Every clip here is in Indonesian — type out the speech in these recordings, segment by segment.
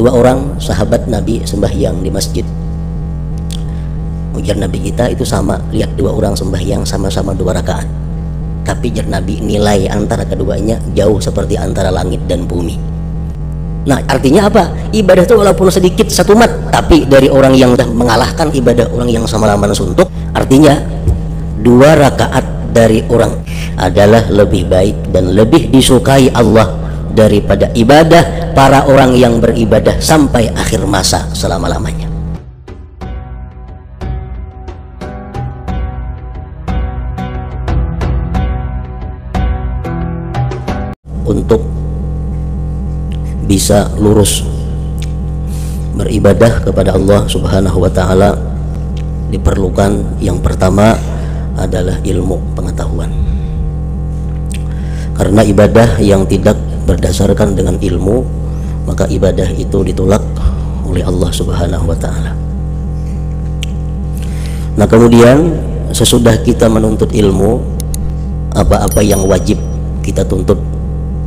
Dua orang sahabat Nabi sembahyang di masjid. Ujar Nabi kita itu sama, lihat dua orang sembahyang sama-sama 2 rakaat. Tapi ujar Nabi, nilai antara keduanya jauh seperti antara langit dan bumi. Nah, artinya apa? Ibadah itu walaupun sedikit satu mat, tapi dari orang yang sudah mengalahkan ibadah orang yang semalaman suntuk. Artinya 2 rakaat dari orang adalah lebih baik dan lebih disukai Allah daripada ibadah para orang yang beribadah sampai akhir masa selama-lamanya. Untuk bisa lurus beribadah kepada Allah Subhanahu wa taala diperlukan yang pertama adalah ilmu pengetahuan. Karena ibadah yang tidak berdasarkan dengan ilmu, maka ibadah itu ditolak oleh Allah Subhanahu wa taala. Nah, kemudian sesudah kita menuntut ilmu, apa-apa yang wajib kita tuntut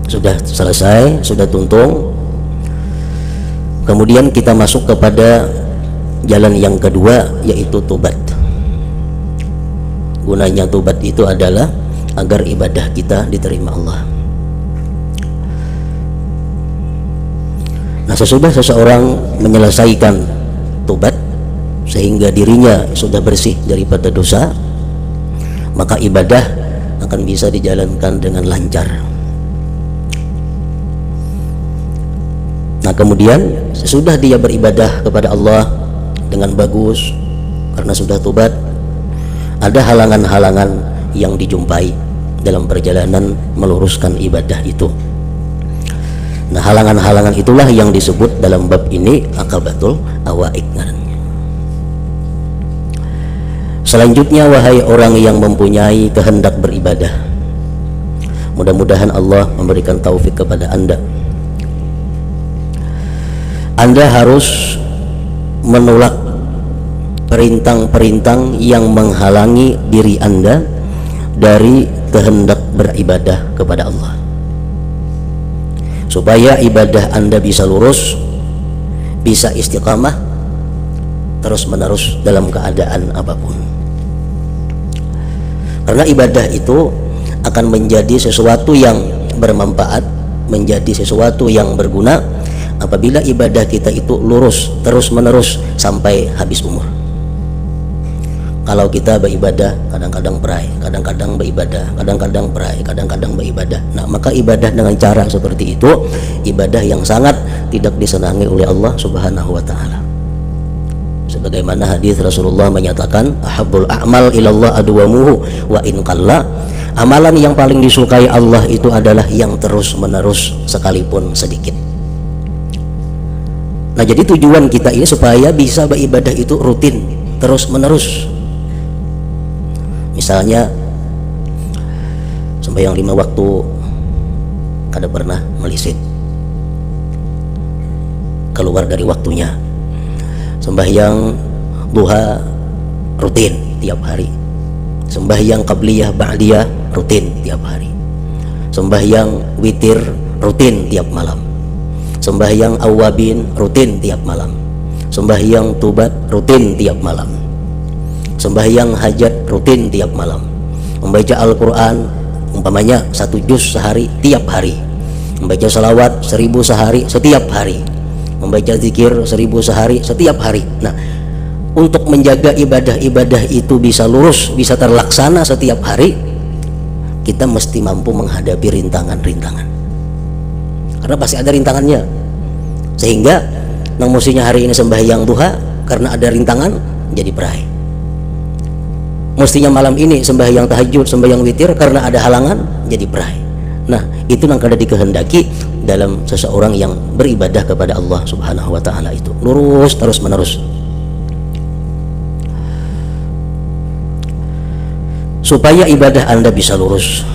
sudah selesai, sudah tuntung. Kemudian kita masuk kepada jalan yang kedua, yaitu tobat. Gunanya tobat itu adalah agar ibadah kita diterima Allah. Nah, sesudah seseorang menyelesaikan tobat sehingga dirinya sudah bersih daripada dosa, maka ibadah akan bisa dijalankan dengan lancar. Nah, kemudian sesudah dia beribadah kepada Allah dengan bagus karena sudah tobat, ada halangan-halangan yang dijumpai dalam perjalanan meluruskan ibadah itu. Nah, halangan-halangan itulah yang disebut dalam bab ini aqabatul awaiq. Selanjutnya, wahai orang yang mempunyai kehendak beribadah, mudah-mudahan Allah memberikan taufik kepada Anda. Anda harus menolak perintang-perintang yang menghalangi diri Anda dari kehendak beribadah kepada Allah, supaya ibadah Anda bisa lurus, bisa istiqamah terus menerus dalam keadaan apapun. Karena ibadah itu akan menjadi sesuatu yang bermanfaat, menjadi sesuatu yang berguna apabila ibadah kita itu lurus terus menerus sampai habis umur. Kalau kita beribadah kadang-kadang perai, kadang-kadang beribadah, kadang-kadang perai, kadang-kadang beribadah, nah maka ibadah dengan cara seperti itu ibadah yang sangat tidak disenangi oleh Allah Subhanahu wa taala. Sebagaimana hadis Rasulullah menyatakan, ahabbul a'mal ilallah adwamuhu wa in qalla. Amalan yang paling disukai Allah itu adalah yang terus menerus sekalipun sedikit. Nah, jadi tujuan kita ini supaya bisa beribadah itu rutin terus menerus. Misalnya sembahyang 5 waktu kada pernah melisit keluar dari waktunya. Sembahyang duha rutin tiap hari. Sembahyang qabliyah ba'diyah rutin tiap hari. Sembahyang witir rutin tiap malam. Sembahyang awabin rutin tiap malam. Sembahyang tubat rutin tiap malam. Sembahyang hajat rutin tiap malam. Membaca Al-Quran umpamanya 1 juz sehari tiap hari. Membaca salawat 1000 sehari setiap hari. Membaca zikir 1000 sehari setiap hari. Nah, untuk menjaga ibadah-ibadah itu bisa lurus, bisa terlaksana setiap hari, kita mesti mampu menghadapi rintangan-rintangan. Karena pasti ada rintangannya. Sehingga nang mestinya hari ini sembahyang duha, karena ada rintangan jadi perai. Mestinya malam ini sembahyang tahajud, sembahyang witir, karena ada halangan jadi perai. Nah, itu yang kada dikehendaki dalam seseorang yang beribadah kepada Allah Subhanahu wa taala itu. Lurus terus menerus. Supaya ibadah Anda bisa lurus.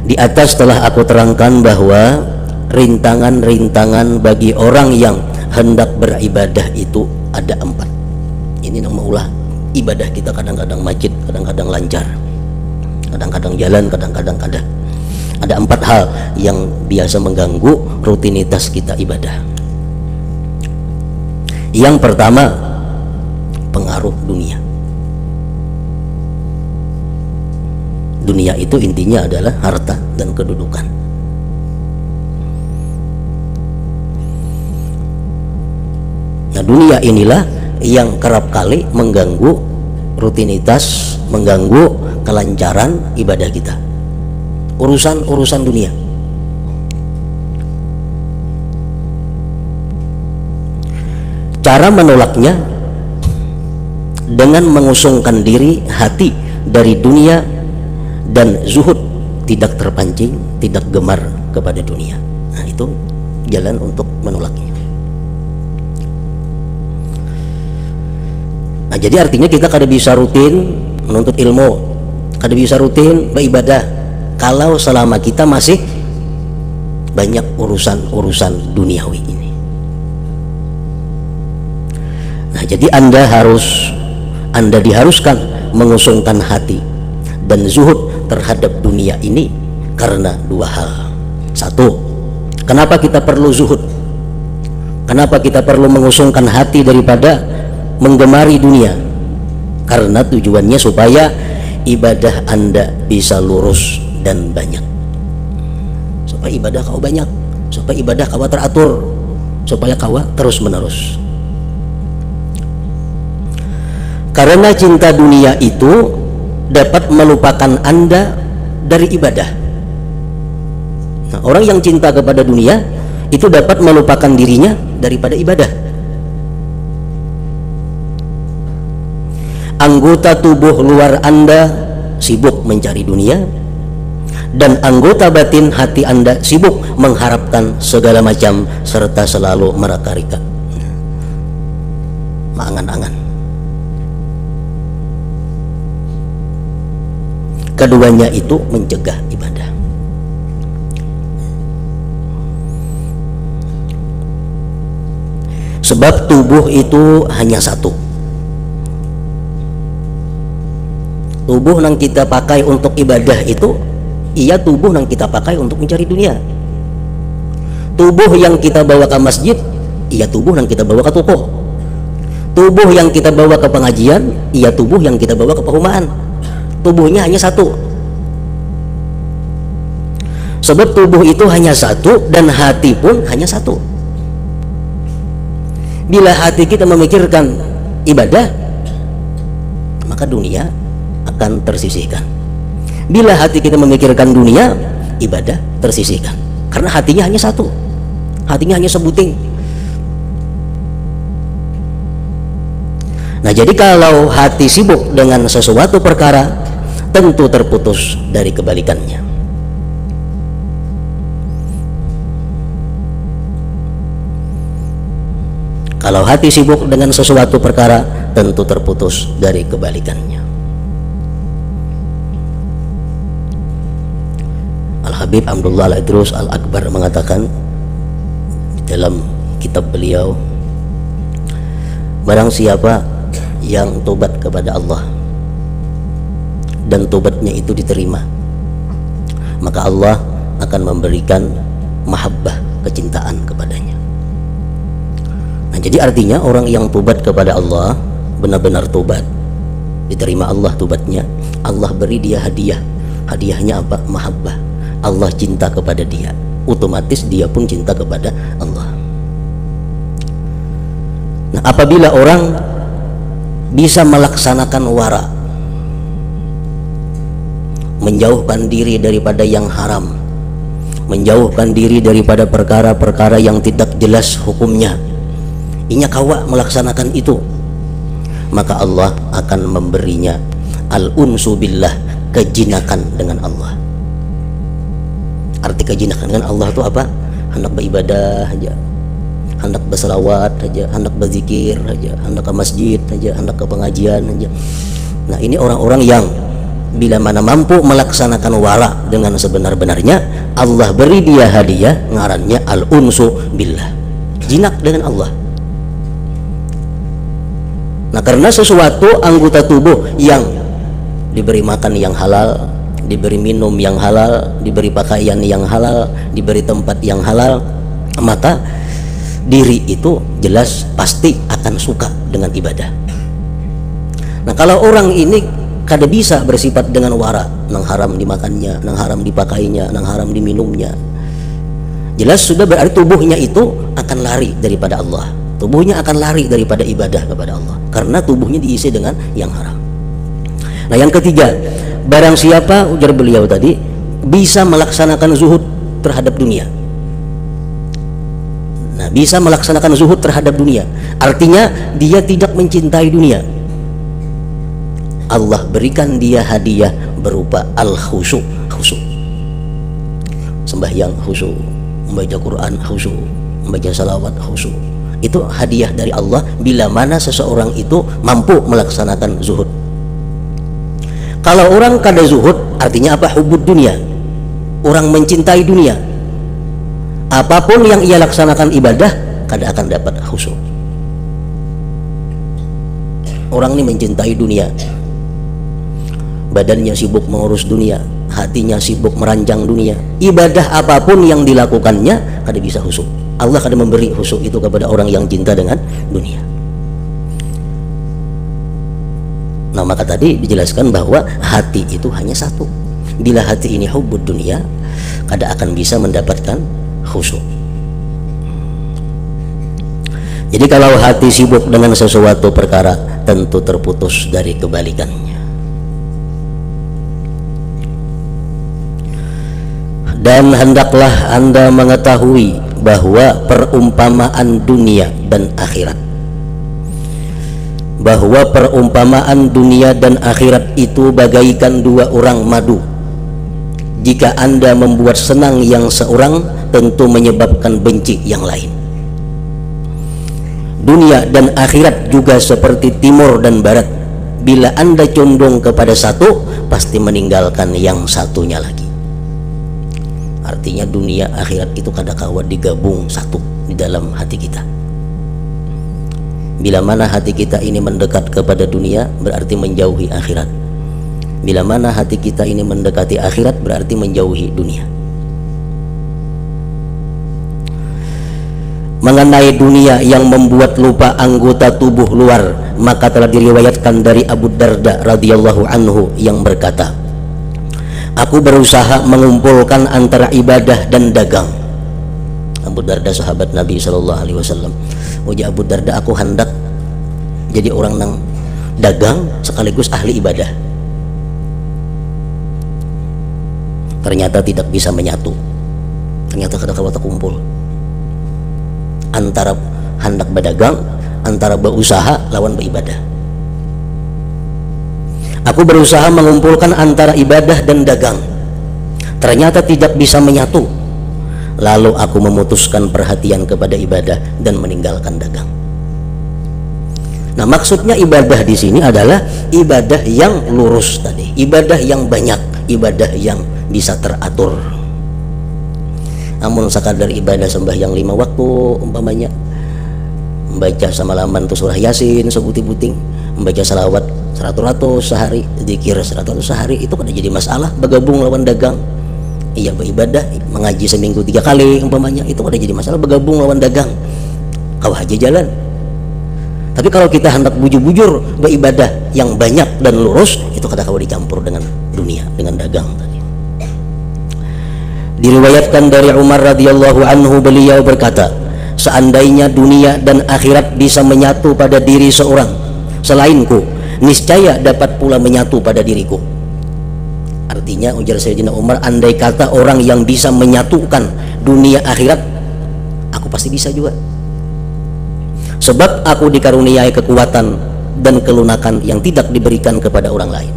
Di atas telah aku terangkan bahwa rintangan-rintangan bagi orang yang hendak beribadah itu ada 4. Ini yang maulah ibadah kita kadang-kadang macet, kadang-kadang lancar, kadang-kadang jalan, kadang-kadang kada. Ada 4 hal yang biasa mengganggu rutinitas kita ibadah. Yang pertama, pengaruh dunia. Dunia itu intinya adalah harta dan kedudukan. Nah, dunia inilah yang kerap kali mengganggu rutinitas, mengganggu kelancaran ibadah kita. Urusan dunia. Cara menolaknya dengan mengusungkan diri, hati dari dunia, dan zuhud, tidak terpancing, tidak gemar kepada dunia. Nah, itu jalan untuk menolaknya. Nah, jadi artinya kita kada bisa rutin menuntut ilmu, kada bisa rutin beribadah kalau selama kita masih banyak urusan duniawi ini. Nah, jadi Anda diharuskan mengusungkan hati dan zuhud terhadap dunia ini karena dua hal. Satu, kenapa kita perlu zuhud? Kenapa kita perlu mengusungkan hati daripada menggemari dunia? Karena tujuannya supaya ibadah Anda bisa lurus dan banyak. Supaya ibadah kau banyak, supaya ibadah kau teratur, supaya kau terus menerus. Karena cinta dunia itu dapat melupakan Anda dari ibadah. Nah, orang yang cinta kepada dunia itu dapat melupakan dirinya daripada ibadah. Anggota tubuh luar Anda sibuk mencari dunia, dan anggota batin hati Anda sibuk mengharapkan segala macam serta selalu meraka-rika, mengangan-angan. Keduanya itu mencegah ibadah. Sebab tubuh itu hanya satu. Tubuh yang kita pakai untuk ibadah itu, iya tubuh yang kita pakai untuk mencari dunia. Tubuh yang kita bawa ke masjid, iya tubuh yang kita bawa ke toko. Tubuh yang kita bawa ke pengajian, iya tubuh yang kita bawa ke perumahan. Tubuhnya hanya satu. Sebab tubuh itu hanya satu dan hati pun hanya satu. Bila hati kita memikirkan ibadah, maka dunia akan tersisihkan. Bila hati kita memikirkan dunia, ibadah tersisihkan. Karena hatinya hanya satu. Hatinya hanya sebuting. Nah, jadi kalau hati sibuk dengan sesuatu perkara, tentu terputus dari kebalikannya. Kalau hati sibuk dengan sesuatu perkara, tentu terputus dari kebalikannya. Al-Habib Abdullah Al-Idrus Al-Akbar mengatakan dalam kitab beliau, barang siapa yang tobat kepada Allah dan tobatnya itu diterima, maka Allah akan memberikan mahabbah, kecintaan kepadanya. Nah, jadi artinya orang yang tobat kepada Allah, benar-benar tobat, diterima Allah tobatnya, Allah beri dia hadiah. Hadiahnya apa? Mahabbah. Allah cinta kepada dia, otomatis dia pun cinta kepada Allah. Nah, apabila orang bisa melaksanakan wara, menjauhkan diri daripada yang haram, menjauhkan diri daripada perkara-perkara yang tidak jelas hukumnya, inya kawa melaksanakan itu, maka Allah akan memberinya al-unsu billah, kejinakan dengan Allah. Arti kejinakan dengan Allah itu apa? Hendak beribadah aja, hendak berselawat aja, hendak berzikir aja, hendak ke masjid aja, hendak ke pengajian aja. Nah, ini orang-orang yang bila mana mampu melaksanakan wara dengan sebenar-benarnya, Allah beri dia hadiah, ngarannya al-unsu billah, jinak dengan Allah. Nah, karena sesuatu anggota tubuh yang diberi makan yang halal, diberi minum yang halal, diberi pakaian yang halal, diberi tempat yang halal, maka diri itu jelas pasti akan suka dengan ibadah. Nah, kalau orang ini kada bisa bersifat dengan wara, nang haram dimakannya, nang haram dipakainya, nang haram diminumnya, jelas sudah berarti tubuhnya itu akan lari daripada Allah. Tubuhnya akan lari daripada ibadah kepada Allah karena tubuhnya diisi dengan yang haram. Nah, yang ketiga, barang siapa, ujar beliau tadi, bisa melaksanakan zuhud terhadap dunia. Nah, bisa melaksanakan zuhud terhadap dunia, artinya dia tidak mencintai dunia. Allah berikan dia hadiah berupa al-khusyuk, khusyuk. Sembahyang khusyuk, membaca Quran khusyuk, membaca salawat khusyuk. Itu hadiah dari Allah bila mana seseorang itu mampu melaksanakan zuhud. Kalau orang kada zuhud, artinya apa? Hubud dunia. Orang mencintai dunia. Apapun yang ia laksanakan ibadah, kada akan dapat khusyuk. Orang ini mencintai dunia. Badannya sibuk mengurus dunia, hatinya sibuk meranjang dunia. Ibadah apapun yang dilakukannya kada bisa khusyuk. Allah kada memberi khusyuk itu kepada orang yang cinta dengan dunia. Nah, maka tadi dijelaskan bahwa hati itu hanya satu. Bila hati ini hubbud dunia, kada akan bisa mendapatkan khusyuk. Jadi kalau hati sibuk dengan sesuatu perkara, tentu terputus dari kebalikannya. Dan hendaklah Anda mengetahui bahwa perumpamaan dunia dan akhirat, bahwa perumpamaan dunia dan akhirat itu bagaikan dua orang madu. Jika Anda membuat senang yang seorang, tentu menyebabkan benci yang lain. Dunia dan akhirat juga seperti timur dan barat. Bila Anda condong kepada satu, pasti meninggalkan yang satunya lagi. Artinya dunia akhirat itu kadang-kadang digabung satu di dalam hati kita. Bila mana hati kita ini mendekat kepada dunia, berarti menjauhi akhirat. Bila mana hati kita ini mendekati akhirat, berarti menjauhi dunia. Mengenai dunia yang membuat lupa anggota tubuh luar, maka telah diriwayatkan dari Abu Darda radhiyallahu anhu yang berkata, aku berusaha mengumpulkan antara ibadah dan dagang. Abu Darda sahabat Nabi SAW. Uji Abu Darda, aku hendak jadi orang nang dagang sekaligus ahli ibadah. Ternyata tidak bisa menyatu. Ternyata kadang-kadang terkumpul antara hendak berdagang, antara berusaha lawan beribadah. Aku berusaha mengumpulkan antara ibadah dan dagang, ternyata tidak bisa menyatu. Lalu aku memutuskan perhatian kepada ibadah dan meninggalkan dagang. Nah, maksudnya ibadah di sini adalah ibadah yang lurus tadi, ibadah yang banyak, ibadah yang bisa teratur. Namun sekadar ibadah sembahyang 5 waktu umpamanya, membaca samalaman tu surah Yasin sebuting-buting, membaca salawat 100 sehari, zikir 100 sehari, itu kan jadi masalah. Bergabung lawan dagang. Iya, beribadah mengaji seminggu 3 kali umpamanya, itu kan jadi masalah. Bergabung lawan dagang, kau aja jalan. Tapi kalau kita hendak bujur-bujur beribadah yang banyak dan lurus, itu kadang-kadang dicampur dengan dunia, dengan dagang tadi. Diriwayatkan dari Umar radhiyallahu anhu, beliau berkata, seandainya dunia dan akhirat bisa menyatu pada diri seorang selainku, niscaya dapat pula menyatu pada diriku. Artinya, ujar Sayyidina Umar, andai kata orang yang bisa menyatukan dunia akhirat, aku pasti bisa juga. Sebab aku dikaruniai kekuatan dan kelunakan yang tidak diberikan kepada orang lain.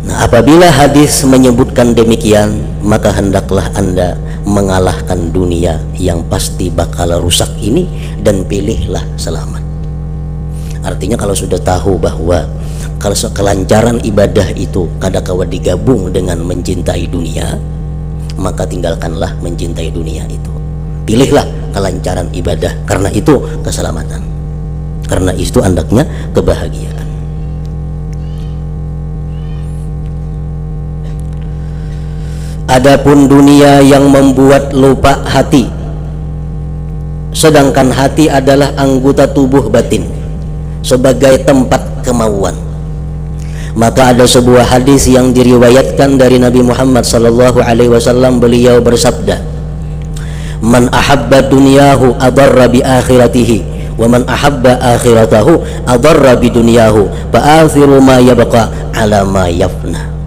Nah, apabila hadis menyebutkan demikian, maka hendaklah Anda mengalahkan dunia yang pasti bakal rusak ini dan pilihlah selamat. Artinya, kalau sudah tahu bahwa kalau kelancaran ibadah itu kadang-kadang digabung dengan mencintai dunia, maka tinggalkanlah mencintai dunia itu. Pilihlah kelancaran ibadah, karena itu keselamatan, karena itu andaknya kebahagiaan. Adapun dunia yang membuat lupa hati, sedangkan hati adalah anggota tubuh batin sebagai tempat kemauan. Maka ada sebuah hadis yang diriwayatkan dari Nabi Muhammad sallallahu alaihi wasallam, beliau bersabda, "Man ahabba dunyahu adarra bi akhiratihi, wa man ahabba akhiratahu adarra bi dunyahu, fa athiru ma yabqa ala ma yafna."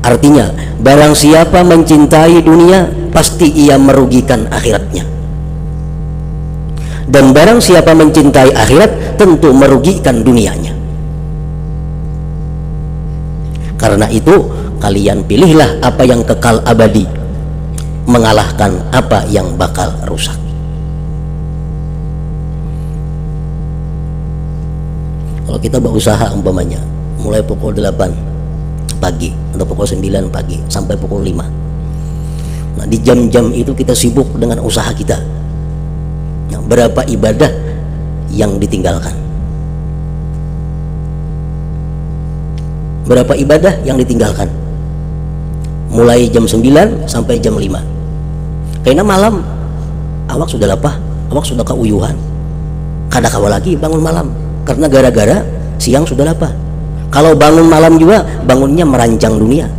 Artinya, barang siapa mencintai dunia, pasti ia merugikan akhiratnya. Dan barang siapa mencintai akhirat, tentu merugikan dunianya. Karena itu, kalian pilihlah apa yang kekal abadi, mengalahkan apa yang bakal rusak. Kalau kita berusaha umpamanya mulai pukul 8 pagi atau pukul 9 pagi sampai pukul 5, nah di jam-jam itu kita sibuk dengan usaha kita. Nah, berapa ibadah yang ditinggalkan? Berapa ibadah yang ditinggalkan? Mulai jam 9 sampai jam 5. Karena malam awak sudah lapah, awak sudah keuyuhan. Kada kawa lagi bangun malam karena gara-gara siang sudah lapah. Kalau bangun malam juga bangunnya merancang dunia.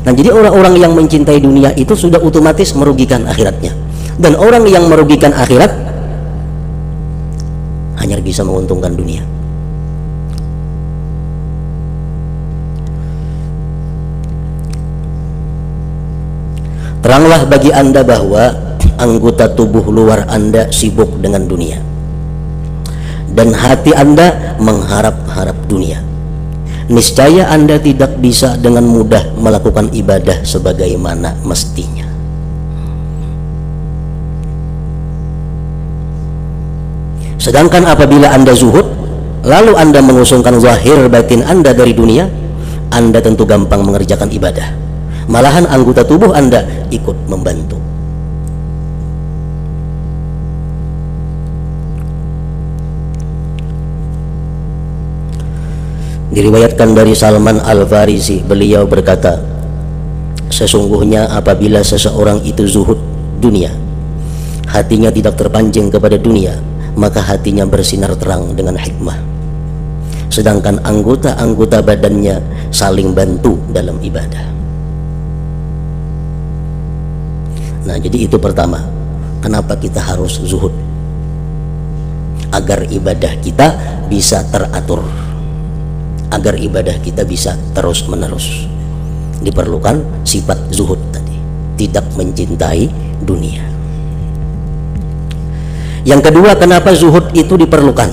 Nah, jadi orang-orang yang mencintai dunia itu sudah otomatis merugikan akhiratnya. Dan orang yang merugikan akhirat hanya bisa menguntungkan dunia. Teranglah bagi Anda bahwa anggota tubuh luar Anda sibuk dengan dunia, dan hati Anda mengharap-harap dunia. Niscaya Anda tidak bisa dengan mudah melakukan ibadah sebagaimana mestinya. Sedangkan apabila Anda zuhud, lalu Anda mengusungkan zahir batin Anda dari dunia, Anda tentu gampang mengerjakan ibadah. Malahan anggota tubuh Anda ikut membantu. Diriwayatkan dari Salman Al-Farisi, beliau berkata, sesungguhnya apabila seseorang itu zuhud dunia, hatinya tidak terpancing kepada dunia, maka hatinya bersinar terang dengan hikmah. Sedangkan anggota-anggota badannya saling bantu dalam ibadah. Nah, jadi itu pertama, kenapa kita harus zuhud? Agar ibadah kita bisa teratur, agar ibadah kita bisa terus menerus. Diperlukan sifat zuhud tadi, tidak mencintai dunia. Yang kedua, kenapa zuhud itu diperlukan?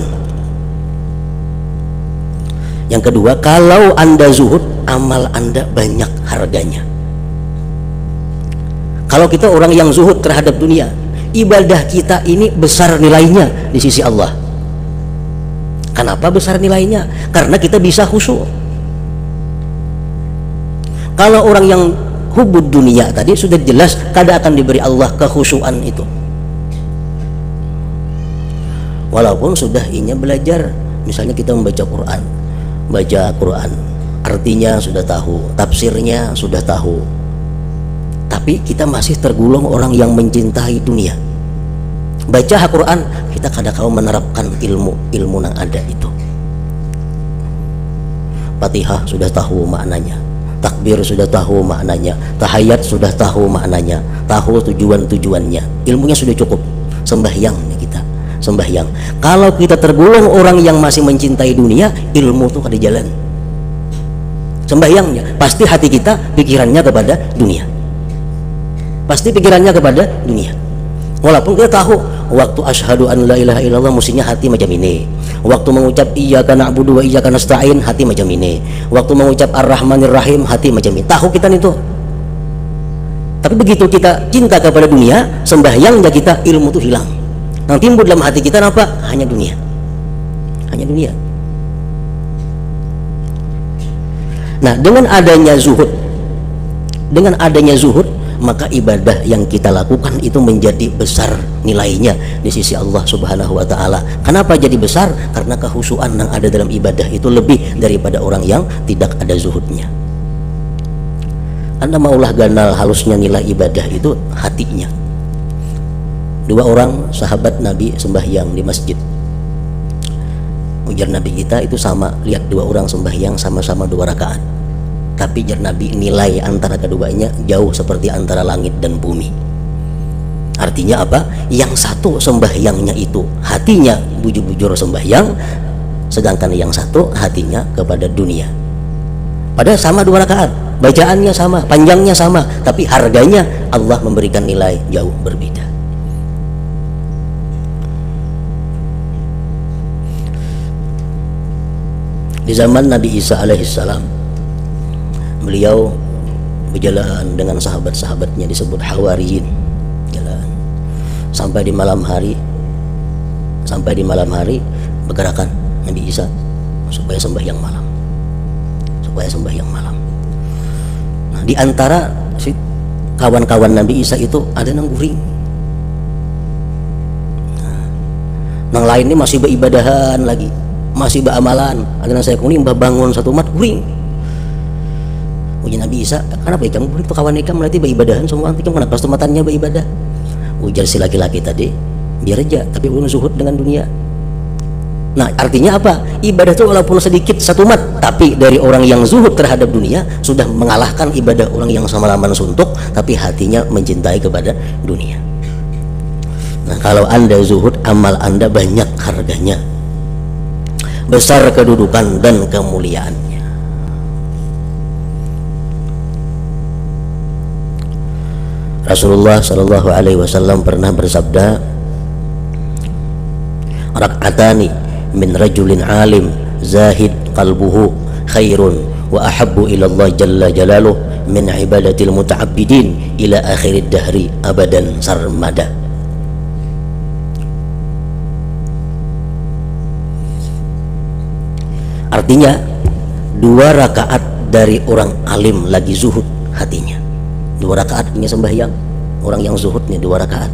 Yang kedua, kalau Anda zuhud, amal Anda banyak harganya. Kalau kita orang yang zuhud terhadap dunia, ibadah kita ini besar nilainya di sisi Allah. Kenapa besar nilainya? Karena kita bisa khusyuk. Kalau orang yang hubud dunia tadi sudah jelas kada akan diberi Allah kekhusyuan itu. Walaupun sudah inya belajar, misalnya kita membaca Quran, artinya sudah tahu, tafsirnya sudah tahu, tapi kita masih tergolong orang yang mencintai dunia. Baca Al-Quran, kita kadang-kadang menerapkan ilmu yang ada itu. Fatihah sudah tahu maknanya, takbir sudah tahu maknanya, tahiyat sudah tahu maknanya, tahu tujuannya, ilmunya sudah cukup. Sembahyang kita, sembahyang. Kalau kita tergolong orang yang masih mencintai dunia, ilmu itu kada jalan. Sembahyangnya pasti hati kita pikirannya kepada dunia. Pasti pikirannya kepada dunia. Walaupun kita tahu waktu asyhadu an la ilaha illallah mestinya hati macam ini. Waktu mengucap iyyaka na'budu wa iyyaka nasta'in hati macam ini. Waktu mengucap ar-rahmanir rahim hati macam ini. Tahu kita itu. Tapi begitu kita cinta kepada dunia, sembahyangnya kita, ilmu itu hilang. Yang timbul dalam hati kita apa? Hanya dunia. Hanya dunia. Nah, dengan adanya zuhud, maka ibadah yang kita lakukan itu menjadi besar nilainya di sisi Allah Subhanahu wa taala. Kenapa jadi besar? Karena kekhusyuan yang ada dalam ibadah itu lebih daripada orang yang tidak ada zuhudnya. Anda maulah ganal halusnya nilai ibadah itu hatinya. Dua orang sahabat Nabi sembahyang di masjid. Ujar Nabi kita itu sama, lihat dua orang sembahyang sama-sama 2 rakaat. Tapi ujar Nabi nilai antara keduanya jauh seperti antara langit dan bumi. Artinya apa? Yang satu sembahyangnya itu hatinya bujur-bujur sembahyang, sedangkan yang satu hatinya kepada dunia. Padahal sama 2 rakaat, bacaannya sama, panjangnya sama, tapi harganya Allah memberikan nilai jauh berbeda. Di zaman Nabi Isa alaihissalam, beliau berjalan dengan sahabat-sahabatnya disebut Hawariyin, jalan sampai di malam hari bergerakan Nabi Isa supaya sembahyang malam. Nah, di antara si kawan-kawan Nabi Isa itu ada yang guring. Nah, lain ini masih beribadahan lagi, masih beramalan. Ada yang saya kuning bangun satu mat guring. Ujar Nabi Isa, kenapa kamu guring? Itu kawan ikam berarti beribadahan semua. Nanti kamu kenapa setumatannya beribadah? Ujar si laki-laki tadi, biar aja, tapi belum zuhud dengan dunia. Nah, artinya apa? Ibadah itu walaupun sedikit satu mat, tapi dari orang yang zuhud terhadap dunia sudah mengalahkan ibadah orang yang semalaman suntuk tapi hatinya mencintai kepada dunia. Nah, kalau Anda zuhud, amal Anda banyak harganya, besar kedudukan dan kemuliaannya. Rasulullah Shallallahu Alaihi Wasallam pernah bersabda, rak'atani min rajulin alim zahid qalbuhu khairun wa ahabbu ila Allah jalla jalaluh min ibadatil muta'abbidin ila akhirid dahri abadan sarmada. Artinya 2 rakaat dari orang alim lagi zuhud hatinya. 2 rakaat ini sembahyang orang yang zuhudnya 2 rakaat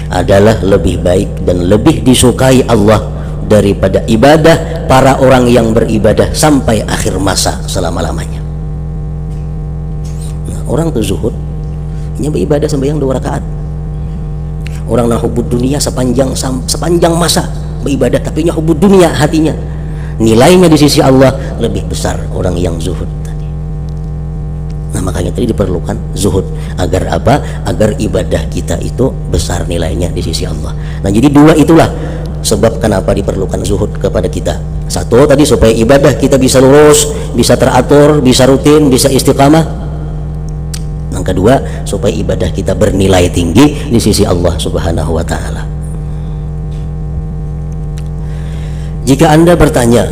adalah lebih baik dan lebih disukai Allah daripada ibadah para orang yang beribadah sampai akhir masa selama-lamanya. Nah, orang tuh zuhud hanya beribadah sembahyang 2 rakaat. Orang yang hubud dunia sepanjang masa beribadah tapi nya hubud dunia hatinya, nilainya di sisi Allah lebih besar orang yang zuhud tadi. Nah, makanya tadi diperlukan zuhud agar apa? Agar ibadah kita itu besar nilainya di sisi Allah. Nah, jadi 2 itulah sebab kenapa diperlukan zuhud kepada kita. Satu tadi supaya ibadah kita bisa lurus, bisa teratur, bisa rutin, bisa istiqamah. Yang kedua supaya ibadah kita bernilai tinggi di sisi Allah Subhanahu wa taala. Jika Anda bertanya,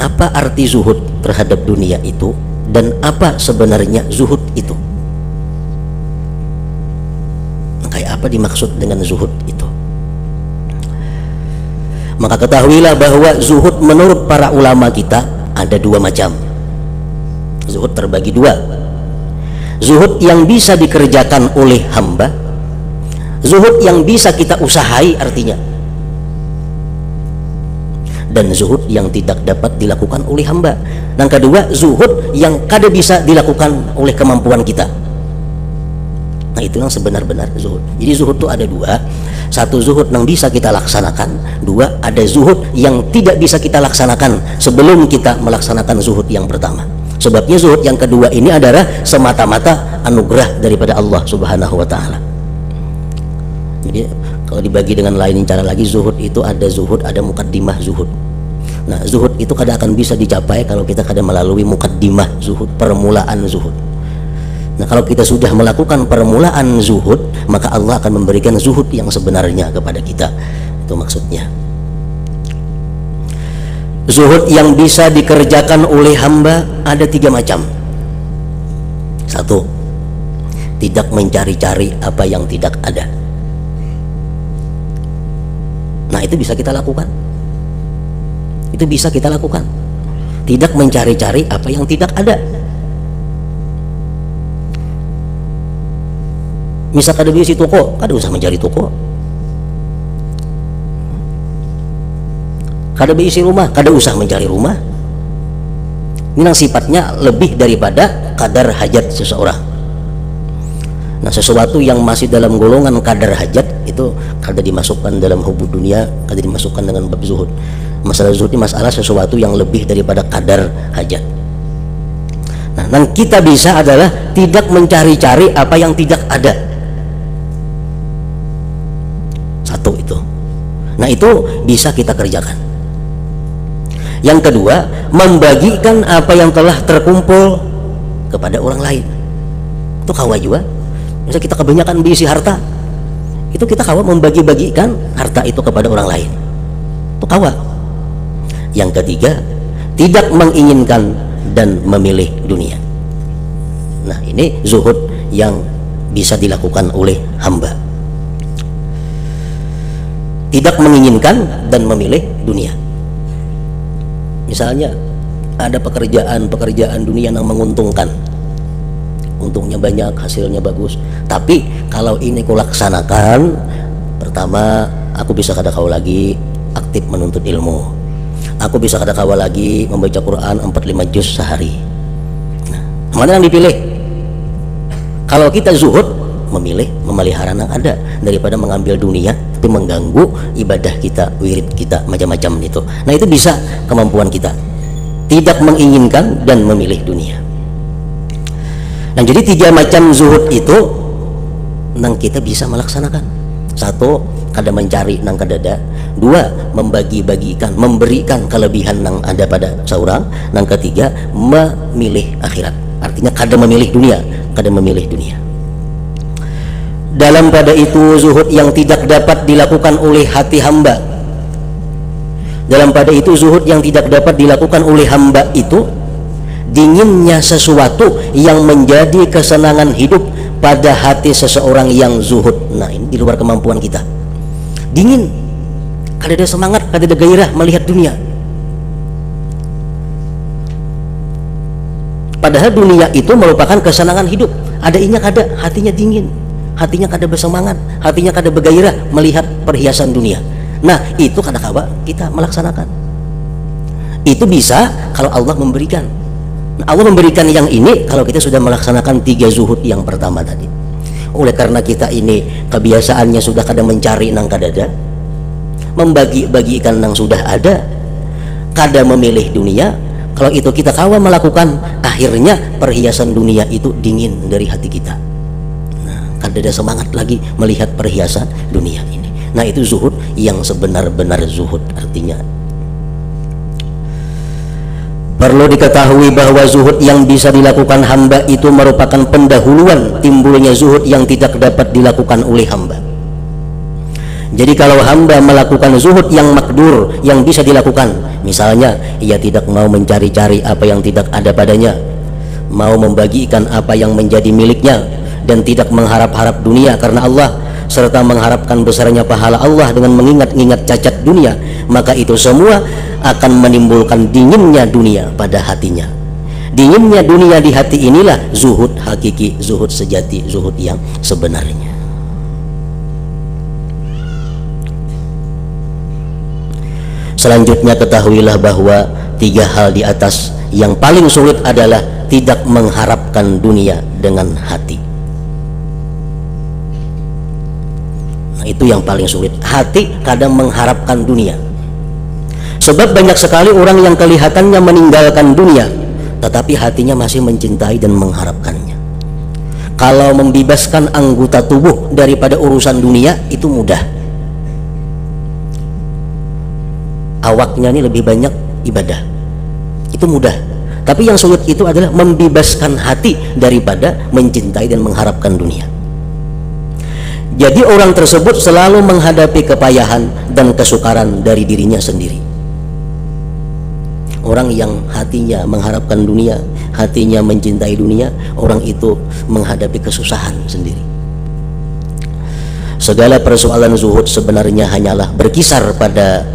apa arti zuhud terhadap dunia itu dan apa sebenarnya zuhud itu? Kayak apa dimaksud dengan zuhud itu? Maka ketahuilah bahwa zuhud menurut para ulama kita ada 2 macam. Zuhud terbagi 2. Zuhud yang bisa dikerjakan oleh hamba, zuhud yang bisa kita usahai artinya, dan zuhud yang tidak dapat dilakukan oleh hamba. Dan kedua, zuhud yang kada bisa dilakukan oleh kemampuan kita. Nah, itu yang sebenar-benar zuhud. Jadi zuhud itu ada 2. Satu, zuhud yang bisa kita laksanakan. 2, ada zuhud yang tidak bisa kita laksanakan sebelum kita melaksanakan zuhud yang pertama. Sebabnya zuhud yang kedua ini adalah semata-mata anugerah daripada Allah Subhanahu wa taala. Jadi kalau dibagi dengan lain cara lagi, zuhud itu ada zuhud, ada mukaddimah zuhud. Nah, zuhud itu kadang akan bisa dicapai kalau kita kadang melalui mukaddimah zuhud, permulaan zuhud. Nah, kalau kita sudah melakukan permulaan zuhud, maka Allah akan memberikan zuhud yang sebenarnya kepada kita. Itu maksudnya. Zuhud yang bisa dikerjakan oleh hamba ada 3 macam. 1, tidak mencari-cari apa yang tidak ada. Nah, itu bisa kita lakukan. Itu bisa kita lakukan. Tidak mencari-cari apa yang tidak ada. Misal kada bisi toko, kada usah mencari toko. Kada bisi rumah, kada usah mencari rumah. Ini yang sifatnya lebih daripada kadar hajat seseorang. Nah, sesuatu yang masih dalam golongan kadar hajat itu kada dimasukkan dalam hubud dunia, kada dimasukkan dengan bab zuhud. Masalah zuhud ini masalah sesuatu yang lebih daripada kadar hajat. Nah, yang kita bisa adalah tidak mencari-cari apa yang tidak ada. Satu itu. Nah, itu bisa kita kerjakan. Yang kedua, membagikan apa yang telah terkumpul kepada orang lain. Itu kawa juga. Misalnya kita kebanyakan berisi harta, itu kita kawa membagi-bagikan harta itu kepada orang lain. Itu kawa. Yang ketiga, tidak menginginkan dan memilih dunia. Nah, ini zuhud yang bisa dilakukan oleh hamba. Tidak menginginkan dan memilih dunia. Misalnya ada pekerjaan dunia yang menguntungkan, untungnya banyak, hasilnya bagus, tapi kalau ini ku laksanakan, pertama aku bisa kada kau lagi aktif menuntut ilmu, aku bisa kada kau lagi membaca Quran 4-5 juz sehari. Nah, mana yang dipilih? Kalau kita zuhud, memilih memelihara yang ada daripada mengambil dunia itu mengganggu ibadah kita, wirid kita, macam-macam itu. Nah, itu bisa kemampuan kita, tidak menginginkan dan memilih dunia. Nah, jadi 3 macam zuhud itu nang kita bisa melaksanakan. 1, kada mencari nang kadada. 2, membagi-bagikan, memberikan kelebihan nang ada pada seorang. Nang ketiga, memilih akhirat. Artinya kada memilih dunia, kada memilih dunia. Dalam pada itu zuhud yang tidak dapat dilakukan oleh hati hamba. Dalam pada itu zuhud yang tidak dapat dilakukan oleh hamba itu dinginnya sesuatu yang menjadi kesenangan hidup pada hati seseorang yang zuhud. Nah, ini di luar kemampuan kita. Dingin, kada ada semangat, kada ada gairah melihat dunia. Padahal dunia itu merupakan kesenangan hidup. Ada inya kada, hatinya dingin, hatinya kada bersemangat, hatinya kada bergairah melihat perhiasan dunia. Nah, itu kada kawa kita melaksanakan. Itu bisa kalau Allah memberikan. Nah, Allah memberikan yang ini kalau kita sudah melaksanakan 3 zuhud yang pertama tadi. Oleh karena kita ini kebiasaannya sudah kada mencari nang kadada, membagi-bagikan nang sudah ada, kada memilih dunia. Kalau itu kita kawa melakukan, akhirnya perhiasan dunia itu dingin dari hati kita. Kada ada semangat lagi melihat perhiasan dunia ini. Nah, itu zuhud yang sebenar-benar zuhud artinya. Perlu diketahui bahwa zuhud yang bisa dilakukan hamba itu merupakan pendahuluan timbulnya zuhud yang tidak dapat dilakukan oleh hamba. Jadi kalau hamba melakukan zuhud yang makdur, yang bisa dilakukan, misalnya ia tidak mau mencari-cari apa yang tidak ada padanya, mau membagikan apa yang menjadi miliknya, dan tidak mengharap-harap dunia karena Allah, serta mengharapkan besarnya pahala Allah dengan mengingat-ingat cacat dunia, maka itu semua akan menimbulkan dinginnya dunia pada hatinya. Dinginnya dunia di hati inilah zuhud hakiki, zuhud sejati, zuhud yang sebenarnya. Selanjutnya ketahuilah bahwa 3 hal di atas yang paling sulit adalah tidak mengharapkan dunia dengan hati. Itu yang paling sulit. Hati kadang mengharapkan dunia. Sebab banyak sekali orang yang kelihatannya meninggalkan dunia, tetapi hatinya masih mencintai dan mengharapkannya. Kalau membebaskan anggota tubuh daripada urusan dunia itu mudah. Awaknya ini lebih banyak ibadah, itu mudah. Tapi yang sulit itu adalah membebaskan hati daripada mencintai dan mengharapkan dunia. Jadi orang tersebut selalu menghadapi kepayahan dan kesukaran dari dirinya sendiri. Orang yang hatinya mengharapkan dunia, hatinya mencintai dunia, orang itu menghadapi kesusahan sendiri. Segala persoalan zuhud sebenarnya hanyalah berkisar pada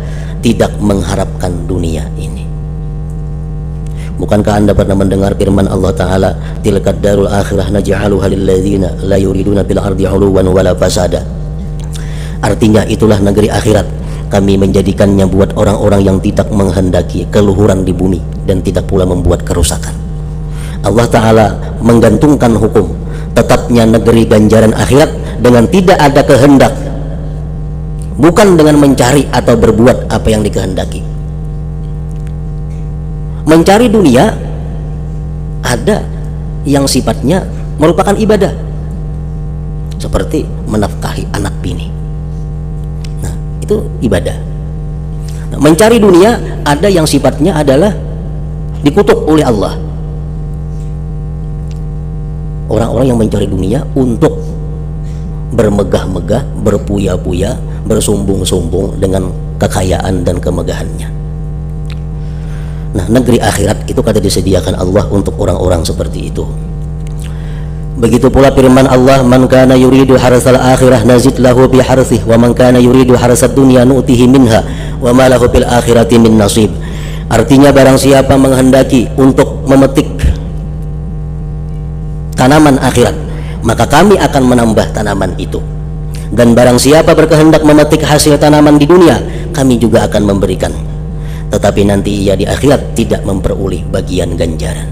tidak mengharapkan dunia ini. Bukankah Anda pernah mendengar firman Allah Ta'ala, tilkad darul akhirah naj'aluha lilladzina la yuriduna bil ardi 'uluwan wala fasada. Artinya itulah negeri akhirat, kami menjadikannya buat orang-orang yang tidak menghendaki keluhuran di bumi dan tidak pula membuat kerusakan. Allah Ta'ala menggantungkan hukum tetapnya negeri ganjaran akhirat dengan tidak ada kehendak, bukan dengan mencari atau berbuat apa yang dikehendaki. Mencari dunia ada yang sifatnya merupakan ibadah, seperti menafkahi anak bini. Nah, itu ibadah. Nah, mencari dunia ada yang sifatnya adalah dikutuk oleh Allah. Orang-orang yang mencari dunia untuk bermegah-megah, berpuya-puya, bersumbung-sumbung dengan kekayaan dan kemegahannya. Nah, negeri akhirat itu kata disediakan Allah untuk orang-orang seperti itu. Begitu pula firman Allah, man kana yuridu harsal akhirah nazid lahu bi harsih wa man kana yuridu harsad dunya nu'tihi minha wa ma lahu fil akhirati min nasib. Artinya barang siapa menghendaki untuk memetik tanaman akhirat, maka kami akan menambah tanaman itu. Dan barang siapa berkehendak memetik hasil tanaman di dunia, kami juga akan memberikan. Tetapi nanti ia di akhirat tidak memperoleh bagian ganjaran.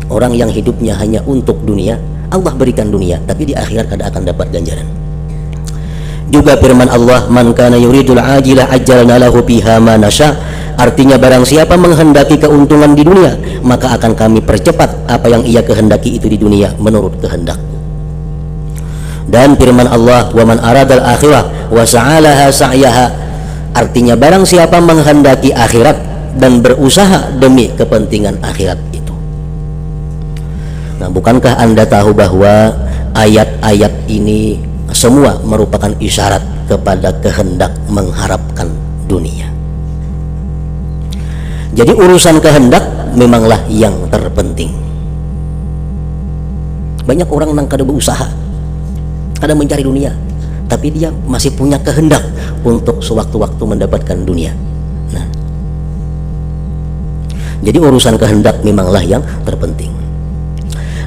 Orang yang hidupnya hanya untuk dunia, Allah berikan dunia, tapi di akhirat tidak akan dapat ganjaran. Juga firman Allah, man kana yuridul ajilah ajjalna lahu fiha ma nasya. Artinya barang siapa menghendaki keuntungan di dunia, maka akan kami percepat apa yang ia kehendaki itu di dunia menurut kehendakku. Dan firman Allah, wa man aradal akhirah wa sa'alaha sa'yaha. Artinya barang siapa menghendaki akhirat dan berusaha demi kepentingan akhirat itu. Nah, bukankah Anda tahu bahwa ayat-ayat ini semua merupakan isyarat kepada kehendak mengharapkan dunia? Jadi urusan kehendak memanglah yang terpenting. Banyak orang yang kada berusaha, kada mencari dunia, tapi dia masih punya kehendak untuk sewaktu-waktu mendapatkan dunia. Nah, jadi urusan kehendak memanglah yang terpenting.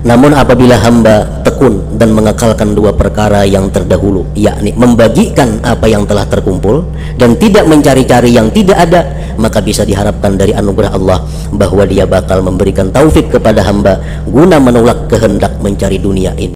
Namun apabila hamba tekun dan mengekalkan dua perkara yang terdahulu, yakni membagikan apa yang telah terkumpul dan tidak mencari-cari yang tidak ada, maka bisa diharapkan dari anugerah Allah bahwa dia bakal memberikan taufik kepada hamba guna menolak kehendak mencari dunia ini.